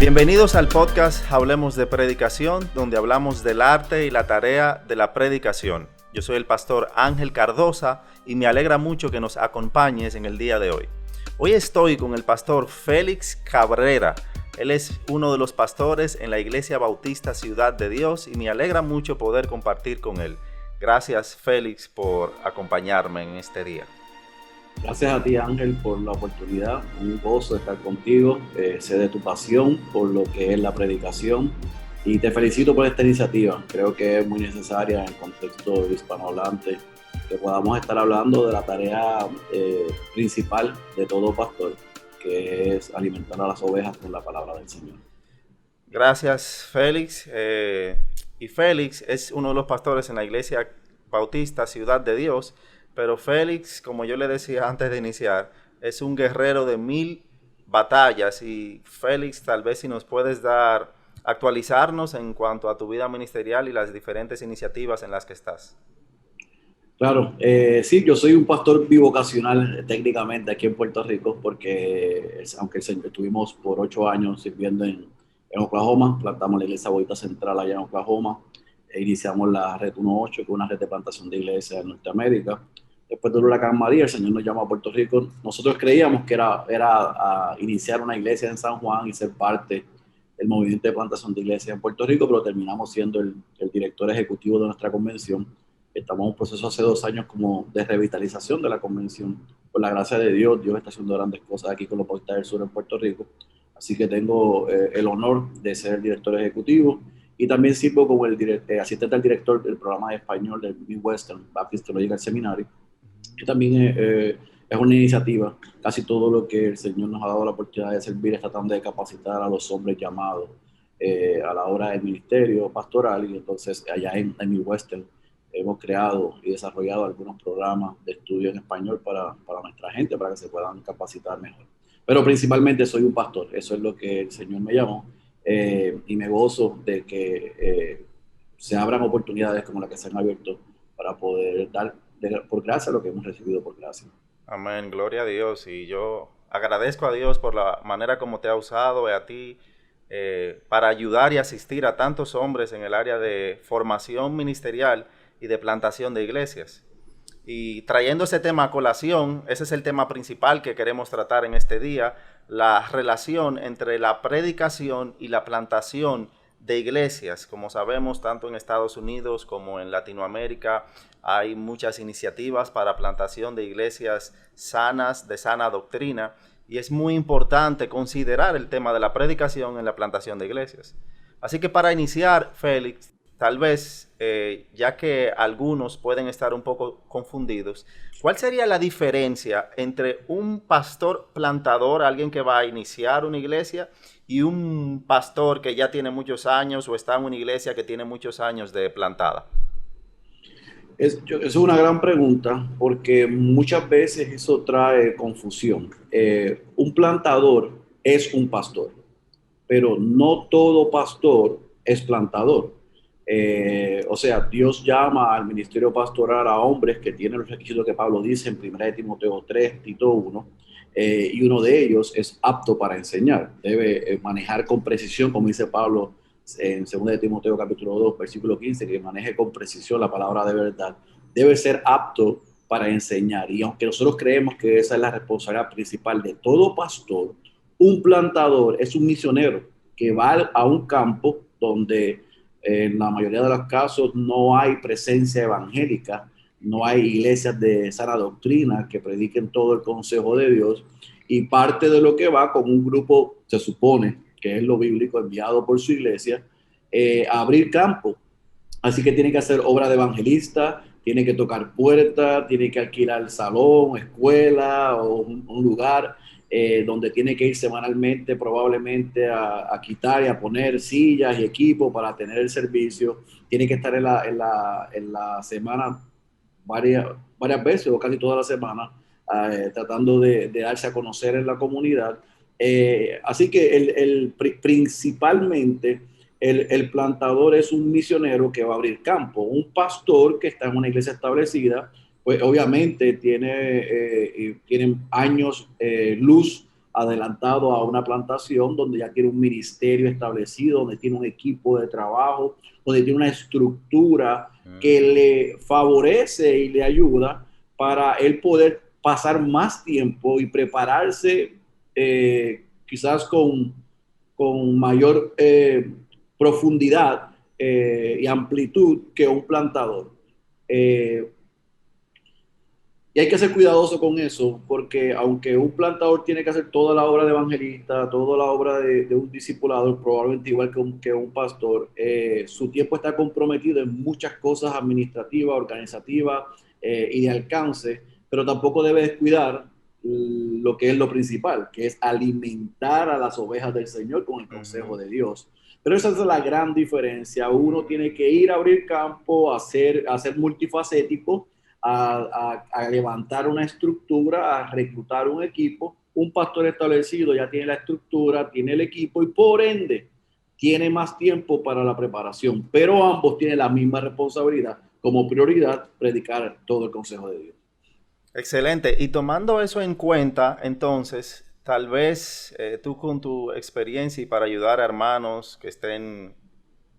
Bienvenidos al podcast Hablemos de Predicación, donde hablamos del arte y la tarea de la predicación. Yo soy el pastor Ángel Cardosa y me alegra mucho que nos acompañes en el día de hoy. Hoy estoy con el pastor Félix Cabrera. Él es uno de los pastores en la Iglesia Bautista Ciudad de Dios y me alegra mucho poder compartir con él. Gracias, Félix, por acompañarme en este día. Gracias a ti, Ángel, por la oportunidad. Un gozo de estar contigo. Sé de tu pasión por lo que es la predicación y te felicito por esta iniciativa. Creo que es muy necesaria en el contexto hispanohablante que podamos estar hablando de la tarea principal de todo pastor, que es alimentar a las ovejas con la palabra del Señor. Gracias, Félix. Y Félix es uno de los pastores en la Iglesia Bautista Ciudad de Dios. Pero Félix, como yo le decía antes de iniciar, es un guerrero de 1000 batallas. Y Félix, tal vez si nos puedes actualizarnos en cuanto a tu vida ministerial y las diferentes iniciativas en las que estás. Claro, sí, yo soy un pastor bivocacional técnicamente aquí en Puerto Rico, porque aunque estuvimos por 8 años sirviendo en Oklahoma, plantamos la Iglesia Bautista Central allá en Oklahoma, iniciamos la Red 18, que es una red de plantación de iglesias en Norteamérica. Después del huracán María, el Señor nos llamó a Puerto Rico. Nosotros creíamos que era iniciar una iglesia en San Juan y ser parte del movimiento de plantación de iglesias en Puerto Rico, pero terminamos siendo el director ejecutivo de nuestra convención. Estamos en un proceso hace 2 años como de revitalización de la convención. Por la gracia de Dios, Dios está haciendo grandes cosas aquí con los Bautistas del Sur en Puerto Rico. Así que tengo el honor de ser el director ejecutivo y también sirvo como el asistente al director del programa de español del Midwestern Baptist Theological Seminary, que también es una iniciativa. Casi todo lo que el Señor nos ha dado la oportunidad de servir es tratando de capacitar a los hombres llamados a la hora del ministerio pastoral, y entonces allá en Midwestern hemos creado y desarrollado algunos programas de estudio en español para nuestra gente, para que se puedan capacitar mejor. Pero principalmente soy un pastor, eso es lo que el Señor me llamó, y me gozo de que se abran oportunidades como las que se han abierto para poder dar por gracia lo que hemos recibido por gracia. Amén, gloria a Dios. Y yo agradezco a Dios por la manera como te ha usado y a ti para ayudar y asistir a tantos hombres en el área de formación ministerial y de plantación de iglesias. Y trayendo ese tema a colación, ese es el tema principal que queremos tratar en este día, la relación entre la predicación y la plantación de iglesias. Como sabemos, tanto en Estados Unidos como en Latinoamérica hay muchas iniciativas para plantación de iglesias sanas, de sana doctrina, y es muy importante considerar el tema de la predicación en la plantación de iglesias. Así que para iniciar, Félix, tal vez, ya que algunos pueden estar un poco confundidos, ¿cuál sería la diferencia entre un pastor plantador, alguien que va a iniciar una iglesia, y un pastor que ya tiene muchos años o está en una iglesia que tiene muchos años de plantada? Es una gran pregunta, porque muchas veces eso trae confusión. Un plantador es un pastor, pero no todo pastor es plantador. O sea, Dios llama al ministerio pastoral a hombres que tienen los requisitos que Pablo dice en 1 Timoteo 3, Tito 1, y uno de ellos es apto para enseñar. Debe manejar con precisión, como dice Pablo en 2 Timoteo capítulo 2, versículo 15, que maneje con precisión la palabra de verdad. Debe ser apto para enseñar. Y aunque nosotros creemos que esa es la responsabilidad principal de todo pastor, un plantador es un misionero que va a un campo donde en la mayoría de los casos no hay presencia evangélica, no hay iglesias de sana doctrina que prediquen todo el consejo de Dios, y parte de lo que va con un grupo, se supone que es lo bíblico, enviado por su iglesia, a abrir campo. Así que tiene que hacer obra de evangelista, tiene que tocar puertas, tiene que alquilar salón, escuela o un lugar donde tiene que ir semanalmente probablemente a quitar y a poner sillas y equipo para tener el servicio. Tiene que estar en la semana varias veces o casi toda la semana tratando de darse a conocer en la comunidad. Así que principalmente el plantador es un misionero que va a abrir campo. Un pastor que está en una iglesia establecida, pues obviamente tienen años luz adelantado a una plantación donde ya tiene un ministerio establecido, donde tiene un equipo de trabajo, donde tiene una estructura que le favorece y le ayuda para él poder pasar más tiempo y prepararse quizás con mayor profundidad y amplitud que un plantador. Eh, y hay que ser cuidadoso con eso, porque aunque un plantador tiene que hacer toda la obra de evangelista, toda la obra de un discipulador, probablemente igual que un pastor, su tiempo está comprometido en muchas cosas administrativas, organizativas y de alcance, pero tampoco debe descuidar lo que es lo principal, que es alimentar a las ovejas del Señor con el consejo de Dios. Pero esa es la gran diferencia. Uno tiene que ir a abrir campo, a ser multifacético, a levantar una estructura, a reclutar un equipo. Un pastor establecido ya tiene la estructura, tiene el equipo y por ende tiene más tiempo para la preparación, pero ambos tienen la misma responsabilidad como prioridad, predicar todo el consejo de Dios. Excelente. Y tomando eso en cuenta, entonces, tal vez tú con tu experiencia y para ayudar a hermanos que estén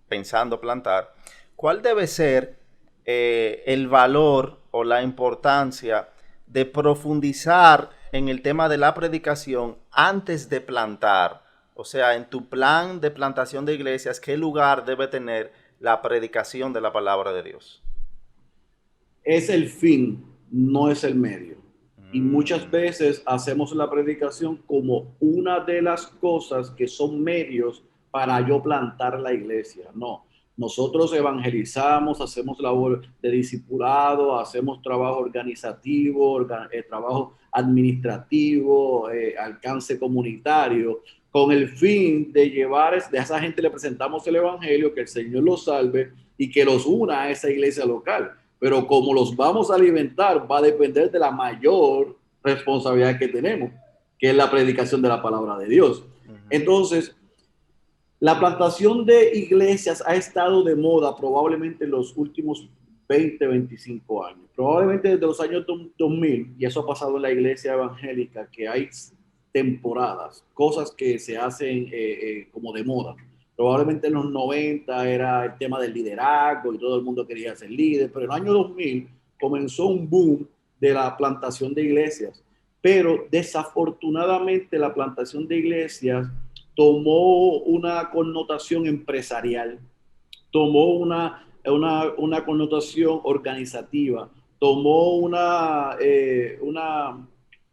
pensando plantar, ¿cuál debe ser el valor o la importancia de profundizar en el tema de la predicación antes de plantar? O sea, en tu plan de plantación de iglesias, ¿qué lugar debe tener la predicación de la palabra de Dios? Es el fin, no es el medio. Y muchas Mm. veces hacemos la predicación como una de las cosas que son medios para yo plantar la iglesia. No, nosotros evangelizamos, hacemos labor de discipulado, hacemos trabajo organizativo, trabajo administrativo, alcance comunitario, con el fin de llevar, de a esa gente le presentamos el evangelio, que el Señor los salve y que los una a esa iglesia local. Pero como los vamos a alimentar, va a depender de la mayor responsabilidad que tenemos, que es la predicación de la palabra de Dios. Ujú. Entonces, la plantación de iglesias ha estado de moda probablemente en los últimos 20, 25 años. Probablemente desde los años 2000, y eso ha pasado en la iglesia evangélica, que hay temporadas, cosas que se hacen como de moda. Probablemente en los 90 era el tema del liderazgo y todo el mundo quería ser líder, pero en el año 2000 comenzó un boom de la plantación de iglesias. Pero desafortunadamente la plantación de iglesias tomó una connotación empresarial, tomó una connotación organizativa, tomó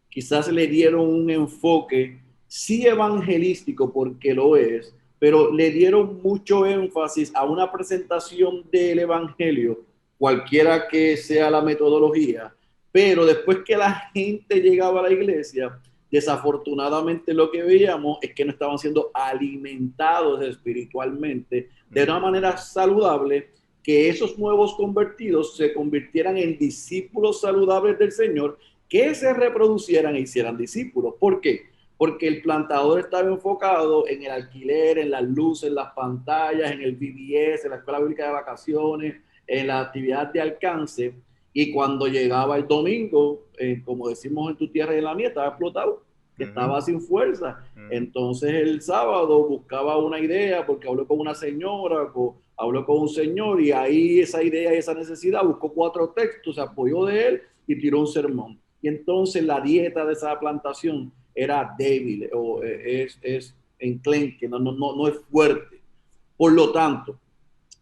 quizás le dieron un enfoque, sí evangelístico, porque lo es, pero le dieron mucho énfasis a una presentación del evangelio, cualquiera que sea la metodología, pero después que la gente llegaba a la iglesia, desafortunadamente lo que veíamos es que no estaban siendo alimentados espiritualmente de una manera saludable, que esos nuevos convertidos se convirtieran en discípulos saludables del Señor, que se reproducieran e hicieran discípulos. ¿Por qué? Porque el plantador estaba enfocado en el alquiler, en las luces, en las pantallas, en el VBS, en la escuela bíblica de vacaciones, en la actividad de alcance. Y cuando llegaba el domingo, como decimos en tu tierra y en la mía, estaba explotado, Ujú. estaba sin fuerza. Ujú. Entonces el sábado buscaba una idea porque habló con una señora, habló con un señor y ahí esa idea y esa necesidad buscó 4 textos, se apoyó de él y tiró un sermón. Y entonces la dieta de esa plantación era débil o es enclenque, no es fuerte. Por lo tanto,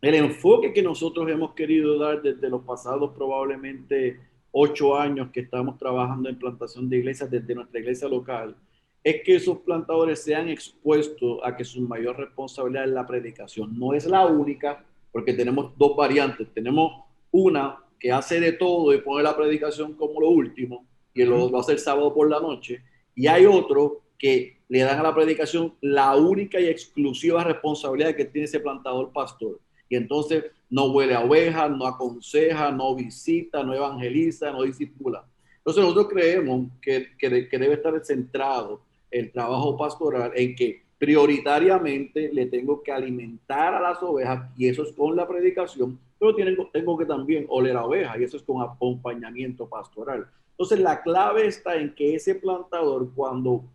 el enfoque que nosotros hemos querido dar desde los pasados probablemente 8 años que estamos trabajando en plantación de iglesias desde nuestra iglesia local, es que esos plantadores sean expuestos a que su mayor responsabilidad es la predicación. No es la única, porque tenemos 2 variantes. Tenemos una que hace de todo y pone la predicación como lo último, y lo hace el sábado por la noche, y hay otro que le dan a la predicación la única y exclusiva responsabilidad que tiene ese plantador pastor. Y entonces no huele a ovejas, no aconseja, no visita, no evangeliza, no discipula. Entonces nosotros creemos que debe estar centrado el trabajo pastoral en que prioritariamente le tengo que alimentar a las ovejas y eso es con la predicación, pero tengo que también oler a ovejas y eso es con acompañamiento pastoral. Entonces la clave está en que ese plantador cuando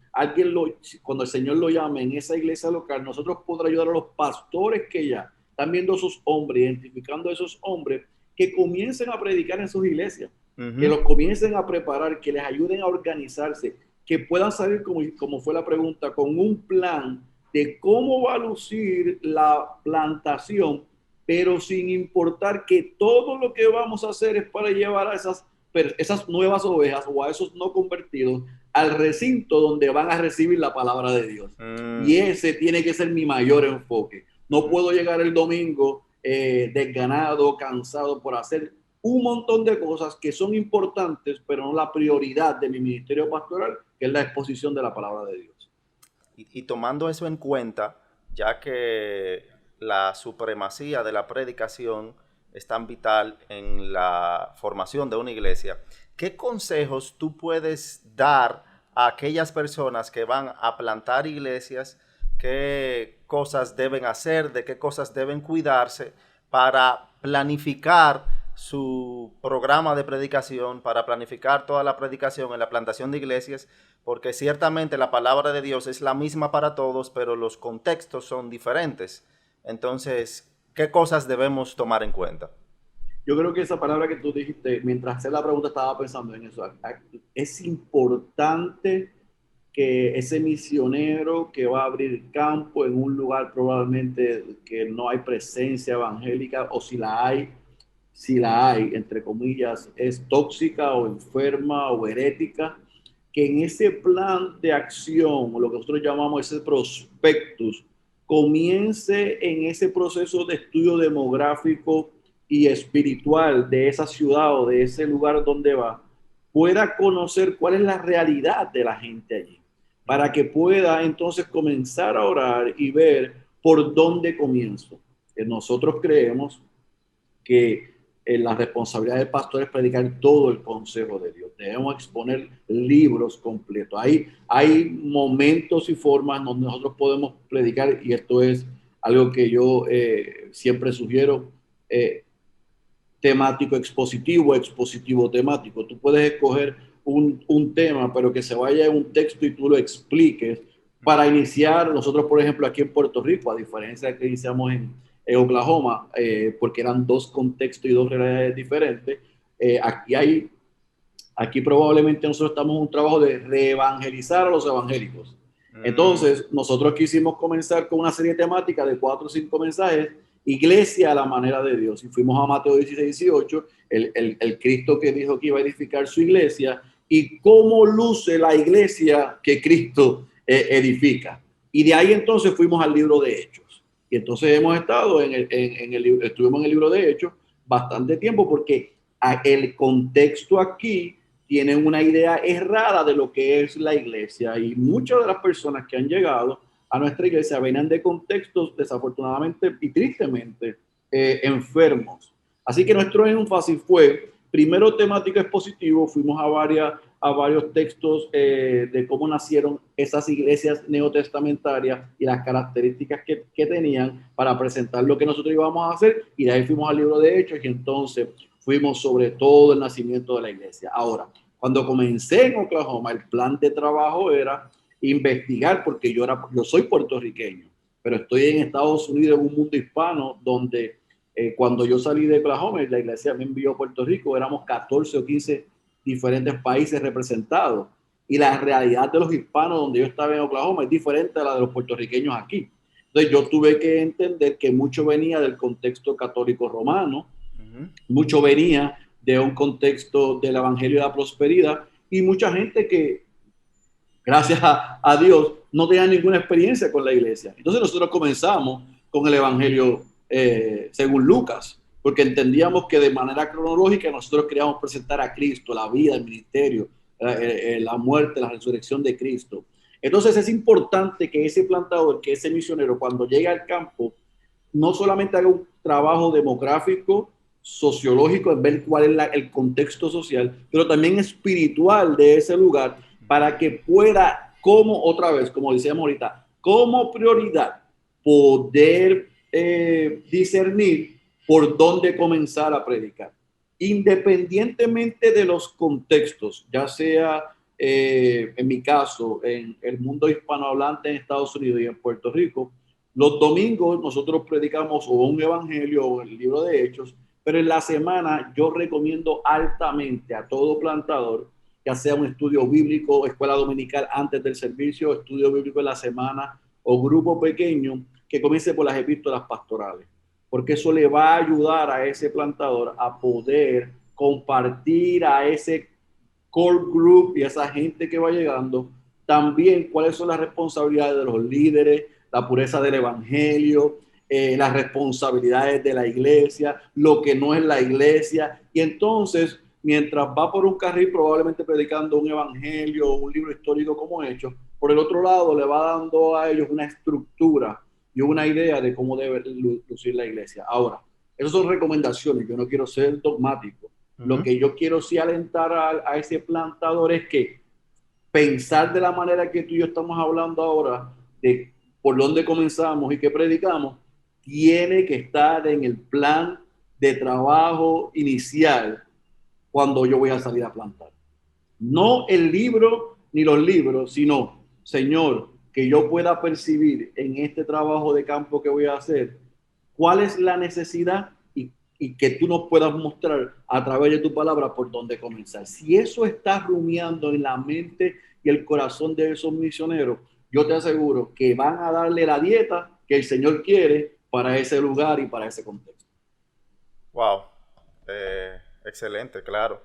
cuando el Señor lo llame en esa iglesia local, nosotros podrá ayudar a los pastores que ya están viendo a esos hombres, identificando a esos hombres, que comiencen a predicar en sus iglesias, que los comiencen a preparar, que les ayuden a organizarse, que puedan salir, como fue la pregunta, con un plan de cómo va a lucir la plantación, pero sin importar que todo lo que vamos a hacer es para llevar a esas nuevas ovejas o a esos no convertidos al recinto donde van a recibir la palabra de Dios. Y ese tiene que ser mi mayor enfoque. No puedo llegar el domingo desganado, cansado por hacer un montón de cosas que son importantes, pero no la prioridad de mi ministerio pastoral, que es la exposición de la palabra de Dios. Y tomando eso en cuenta, ya que la supremacía de la predicación es tan vital en la formación de una iglesia, ¿qué consejos tú puedes dar a aquellas personas que van a plantar iglesias? ¿Qué cosas deben hacer? ¿De qué cosas deben cuidarse para planificar su programa de predicación, para planificar toda la predicación en la plantación de iglesias? Porque ciertamente la palabra de Dios es la misma para todos, pero los contextos son diferentes. Entonces, ¿qué cosas debemos tomar en cuenta? Yo creo que esa palabra que tú dijiste, mientras hacía la pregunta estaba pensando en eso. Es importante que ese misionero que va a abrir campo en un lugar probablemente que no hay presencia evangélica, o si la hay, entre comillas, es tóxica o enferma o herética, que en ese plan de acción, o lo que nosotros llamamos ese prospectus, comience en ese proceso de estudio demográfico y espiritual de esa ciudad o de ese lugar donde va, pueda conocer cuál es la realidad de la gente allí, para que pueda entonces comenzar a orar y ver por dónde comienzo. Nosotros creemos que la responsabilidad del pastor es predicar todo el consejo de Dios. Debemos exponer libros completos. Hay momentos y formas donde nosotros podemos predicar, y esto es algo que yo siempre sugiero, temático expositivo, expositivo temático. Tú puedes escoger un tema, pero que se vaya en un texto y tú lo expliques para iniciar. Nosotros, por ejemplo, aquí en Puerto Rico, a diferencia de que iniciamos en Oklahoma, porque eran dos contextos y dos realidades diferentes, aquí probablemente nosotros estamos en un trabajo de reevangelizar a los evangélicos. Entonces, nosotros quisimos comenzar con una serie temática de 4 o 5 mensajes, iglesia a la manera de Dios. Y fuimos a Mateo 16, 18, el Cristo que dijo que iba a edificar su iglesia y cómo luce la iglesia que Cristo edifica. Y de ahí entonces fuimos al libro de Hechos. Y entonces hemos estado estuvimos en el libro de Hechos bastante tiempo, porque el contexto aquí tiene una idea errada de lo que es la iglesia, y muchas de las personas que han llegado a nuestra iglesia venían de contextos desafortunadamente y tristemente enfermos. Así que nuestro énfasis fue, primero, temático expositivo. Fuimos a varios textos de cómo nacieron esas iglesias neotestamentarias y las características que tenían, para presentar lo que nosotros íbamos a hacer, y de ahí fuimos al libro de Hechos, y entonces fuimos sobre todo el nacimiento de la iglesia. Ahora, cuando comencé en Oklahoma, el plan de trabajo era investigar, porque yo soy puertorriqueño, pero estoy en Estados Unidos, en un mundo hispano, donde cuando yo salí de Oklahoma, la iglesia me envió a Puerto Rico, éramos 14 o 15 diferentes países representados, y la realidad de los hispanos donde yo estaba en Oklahoma es diferente a la de los puertorriqueños aquí. Entonces yo tuve que entender que mucho venía del contexto católico romano, mucho venía de un contexto del Evangelio de la Prosperidad, y mucha gente que, gracias a Dios, no tenía ninguna experiencia con la iglesia. Entonces nosotros comenzamos con el Evangelio según Lucas, porque entendíamos que de manera cronológica nosotros queríamos presentar a Cristo, la vida, el ministerio, la muerte, la resurrección de Cristo. Entonces es importante que ese plantador, que ese misionero, cuando llegue al campo, no solamente haga un trabajo demográfico, sociológico, en ver cuál es el contexto social, pero también espiritual de ese lugar, para que pueda, como otra vez, como decíamos ahorita, como prioridad, poder discernir por dónde comenzar a predicar, independientemente de los contextos, ya sea en mi caso, en el mundo hispanohablante en Estados Unidos y en Puerto Rico, los domingos nosotros predicamos o un evangelio o el libro de Hechos, pero en la semana yo recomiendo altamente a todo plantador, ya sea un estudio bíblico, escuela dominical antes del servicio, estudio bíblico en la semana o grupo pequeño, que comience por las epístolas pastorales, porque eso le va a ayudar a ese plantador a poder compartir a ese core group y esa gente que va llegando, también cuáles son las responsabilidades de los líderes, la pureza del evangelio, las responsabilidades de la iglesia, lo que no es la iglesia. Y entonces, mientras va por un carril probablemente predicando un evangelio o un libro histórico como Hechos, por el otro lado le va dando a ellos una estructura y una idea de cómo debe lucir la iglesia. Ahora, esas son recomendaciones, yo no quiero ser dogmático. Lo que yo quiero sí alentar a ese plantador es que pensar de la manera que tú y yo estamos hablando ahora, de por dónde comenzamos y qué predicamos, tiene que estar en el plan de trabajo inicial cuando yo voy a salir a plantar. No el libro ni los libros, sino, Señor, que yo pueda percibir en este trabajo de campo que voy a hacer, cuál es la necesidad y que tú nos puedas mostrar a través de tu palabra por dónde comenzar. Si eso está rumiando en la mente y el corazón de esos misioneros, yo te aseguro que van a darle la dieta que el Señor quiere para ese lugar y para ese contexto. Wow, excelente, claro.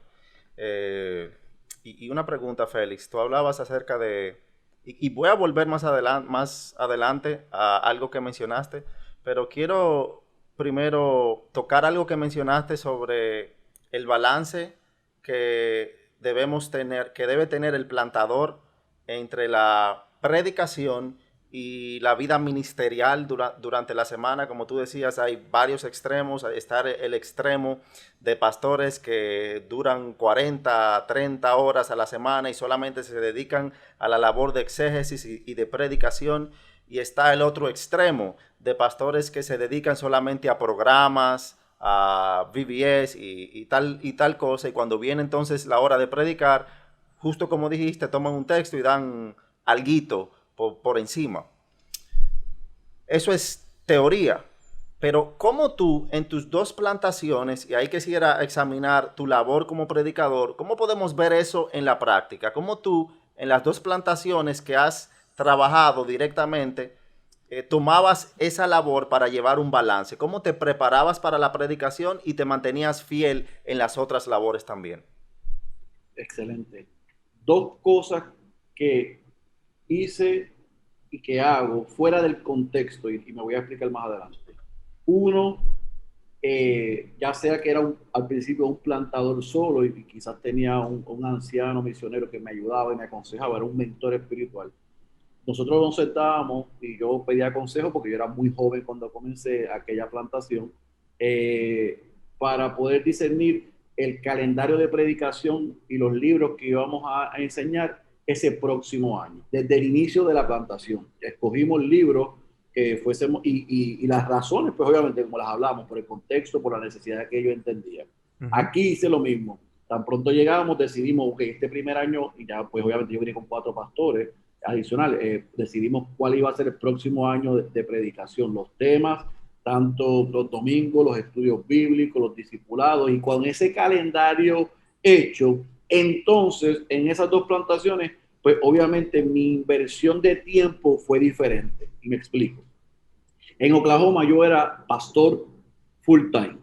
Y una pregunta, Félix, tú hablabas acerca de, y voy a volver más adelante a algo que mencionaste, pero quiero primero tocar algo que mencionaste sobre el balance que debemos tener, que debe tener el plantador entre la predicación y la vida ministerial durante la semana. Como tú decías, hay varios extremos. Está el extremo de pastores que duran 40, 30 horas a la semana y solamente se dedican a la labor de exégesis y de predicación. Y está el otro extremo de pastores que se dedican solamente a programas, a VBS y tal cosa. Y cuando viene entonces la hora de predicar, justo como dijiste, toman un texto y dan alguito por encima. Eso es teoría. Pero ¿cómo tú en tus dos plantaciones, y ahí quisiera examinar tu labor como predicador, cómo podemos ver eso en la práctica? ¿Cómo tú en las dos plantaciones que has trabajado directamente tomabas esa labor para llevar un balance? ¿Cómo te preparabas para la predicación y te mantenías fiel en las otras labores también? Excelente. Dos cosas que hice y que hago fuera del contexto, y me voy a explicar más adelante. Uno, ya sea que era al principio un plantador solo y quizás tenía un anciano misionero que me ayudaba y me aconsejaba, era un mentor espiritual. Nosotros nos sentábamos y yo pedía consejo porque yo era muy joven cuando comencé aquella plantación, para poder discernir el calendario de predicación y los libros que íbamos a enseñar ese próximo año, desde el inicio de la plantación. Escogimos libros que fuésemos, y las razones, pues obviamente, como las hablamos, por el contexto, por la necesidad que yo entendía. Aquí hice lo mismo. Tan pronto llegamos, decidimos que este primer año, y ya pues obviamente yo vine con 4 pastores adicionales, decidimos cuál iba a ser el próximo año de predicación, los temas, tanto los domingos, los estudios bíblicos, los discipulados, y con ese calendario hecho, entonces en esas dos plantaciones, pues obviamente mi inversión de tiempo fue diferente. Y me explico. En Oklahoma yo era pastor full time.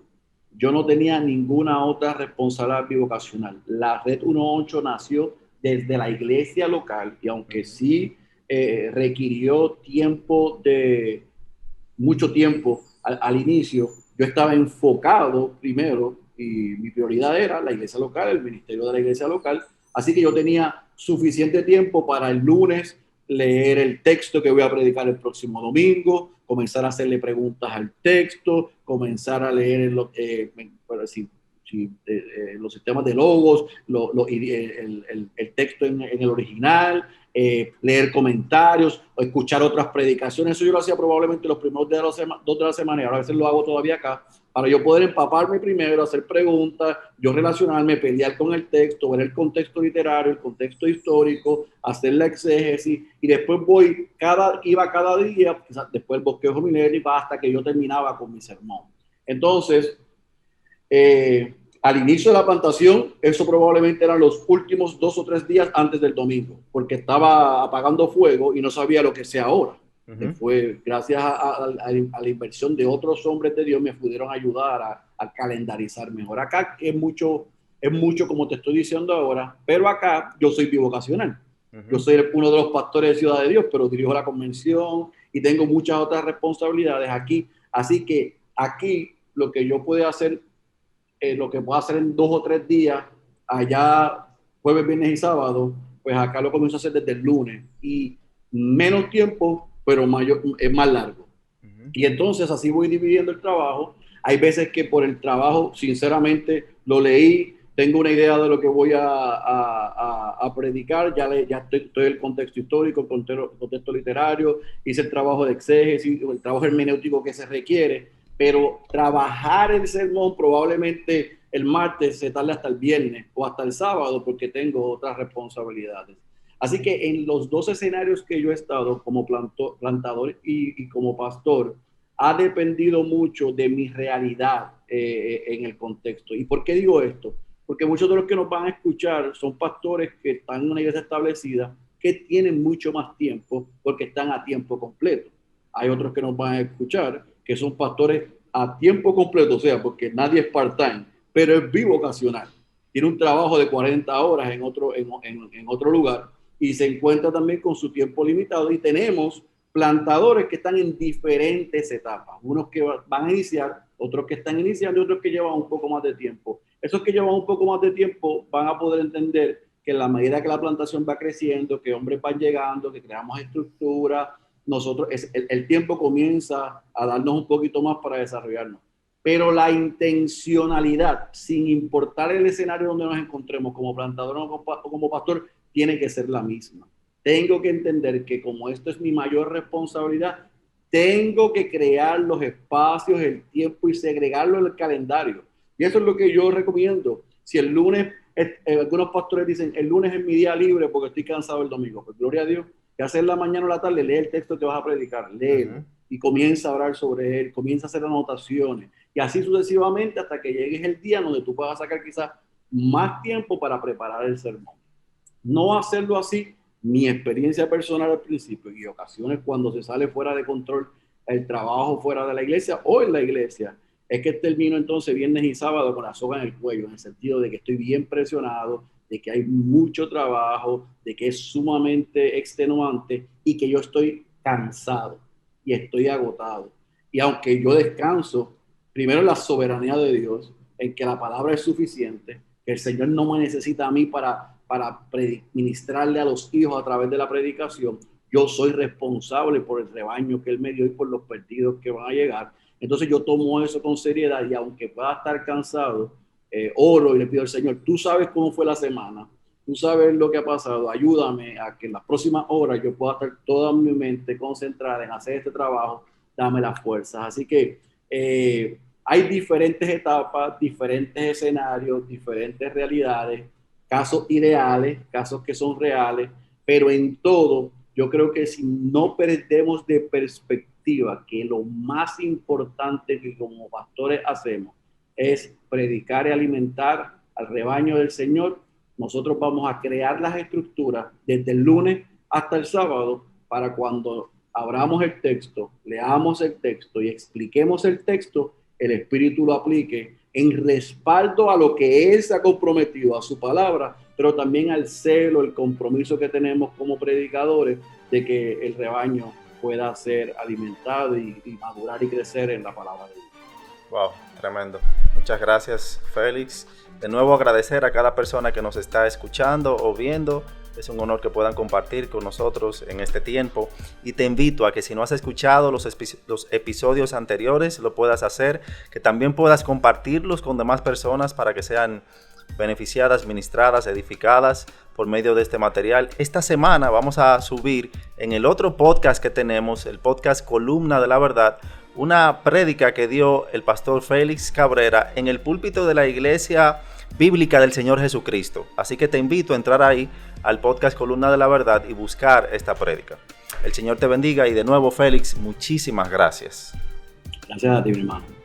Yo no tenía ninguna otra responsabilidad bivocacional. La Red 1.8 nació desde la iglesia local y aunque sí requirió mucho tiempo al inicio, yo estaba enfocado primero y mi prioridad era la iglesia local, el ministerio de la iglesia local. Así que yo tenía suficiente tiempo para el lunes leer el texto que voy a predicar el próximo domingo, comenzar a hacerle preguntas al texto, comenzar a leer, si los sistemas de logos, el texto en el original, leer comentarios, o escuchar otras predicaciones. Eso yo lo hacía probablemente los primeros días de la semana, y ahora a veces lo hago todavía acá, para yo poder empaparme primero, hacer preguntas, yo relacionarme, pelear con el texto, ver el contexto literario, el contexto histórico, hacer la exégesis, y después iba cada día, después el bosquejo homilético, hasta que yo terminaba con mi sermón. Entonces, al inicio de la plantación, eso probablemente eran los últimos 2 o 3 días antes del domingo, porque estaba apagando fuego y no sabía lo que sea ahora. Después, gracias a la inversión de otros hombres de Dios, me pudieron ayudar a calendarizar mejor. Acá es mucho como te estoy diciendo ahora, pero acá yo soy bivocacional. Yo soy uno de los pastores de Ciudad de Dios, pero dirijo la convención y tengo muchas otras responsabilidades aquí. Así que aquí lo que yo puedo hacer, lo que puedo hacer en 2 o 3 días, allá jueves, viernes y sábado, pues acá lo comienzo a hacer desde el lunes. Y menos tiempo, pero es más largo. Y entonces así voy dividiendo el trabajo. Hay veces que por el trabajo, sinceramente, lo leí, tengo una idea de lo que voy a predicar, ya estoy el contexto histórico, el contexto literario, hice el trabajo de exégesis, el trabajo hermenéutico que se requiere, pero trabajar el sermón probablemente el martes se tarde hasta el viernes o hasta el sábado porque tengo otras responsabilidades. Así que en los 2 escenarios que yo he estado como plantador y como pastor, ha dependido mucho de mi realidad en el contexto. ¿Y por qué digo esto? Porque muchos de los que nos van a escuchar son pastores que están en una iglesia establecida, que tienen mucho más tiempo porque están a tiempo completo. Hay otros que nos van a escuchar que son pastores a tiempo completo, o sea, porque nadie es part-time, pero es bivocacional. Tiene un trabajo de 40 horas en otro lugar y se encuentra también con su tiempo limitado. Y tenemos plantadores que están en diferentes etapas, unos que van a iniciar, otros que están iniciando y otros que llevan un poco más de tiempo. Esos que llevan un poco más de tiempo van a poder entender que en la medida que la plantación va creciendo, que hombres van llegando, que creamos estructura, nosotros, el tiempo comienza a darnos un poquito más para desarrollarnos. Pero la intencionalidad, sin importar el escenario donde nos encontremos, como plantador o como pastor, tiene que ser la misma. Tengo que entender que como esto es mi mayor responsabilidad, tengo que crear los espacios, el tiempo y segregarlo en el calendario. Y eso es lo que yo recomiendo. Si el lunes, algunos pastores dicen, el lunes es mi día libre porque estoy cansado el domingo. Pues gloria a Dios, que hacer la mañana o la tarde, lee el texto que vas a predicar, léelo y comienza a hablar sobre él, comienza a hacer anotaciones y así sucesivamente hasta que llegues el día donde tú puedas sacar quizás más tiempo para preparar el sermón. No hacerlo así, mi experiencia personal al principio y ocasiones cuando se sale fuera de control el trabajo fuera de la iglesia o en la iglesia, es que termino entonces viernes y sábado con la soga en el cuello, en el sentido de que estoy bien presionado, de que hay mucho trabajo, de que es sumamente extenuante y que yo estoy cansado y estoy agotado. Y aunque yo descanso, primero en la soberanía de Dios, en que la palabra es suficiente, que el Señor no me necesita a mí para ministrarle a los hijos a través de la predicación, yo soy responsable por el rebaño que Él me dio y por los perdidos que van a llegar. Entonces yo tomo eso con seriedad y aunque pueda estar cansado, oro y le pido al Señor, tú sabes cómo fue la semana, tú sabes lo que ha pasado, ayúdame a que en las próximas horas yo pueda estar toda mi mente concentrada en hacer este trabajo, dame las fuerzas. Así que hay diferentes etapas, diferentes escenarios, diferentes realidades, casos ideales, casos que son reales, pero en todo yo creo que si no perdemos de perspectiva que lo más importante que como pastores hacemos es predicar y alimentar al rebaño del Señor, nosotros vamos a crear las estructuras desde el lunes hasta el sábado para cuando abramos el texto, leamos el texto y expliquemos el texto, el Espíritu lo aplique en respaldo a lo que Él se ha comprometido, a su palabra, pero también al celo, el compromiso que tenemos como predicadores de que el rebaño pueda ser alimentado y madurar y crecer en la palabra de Dios. Wow, tremendo. Muchas gracias, Félix. De nuevo agradecer a cada persona que nos está escuchando o viendo Es un honor que puedan compartir con nosotros en este tiempo. Y te invito a que si no has escuchado los episodios anteriores, lo puedas hacer, que también puedas compartirlos con demás personas para que sean beneficiadas, ministradas, edificadas por medio de este material. Esta semana vamos a subir en el otro podcast que tenemos, el podcast Columna de la Verdad, una prédica que dio el pastor Félix Cabrera en el púlpito de la Iglesia Bíblica del Señor Jesucristo. Así que te invito a entrar ahí al podcast Columna de la Verdad y buscar esta prédica. El Señor te bendiga y de nuevo, Félix, muchísimas gracias. Gracias a ti, mi hermano.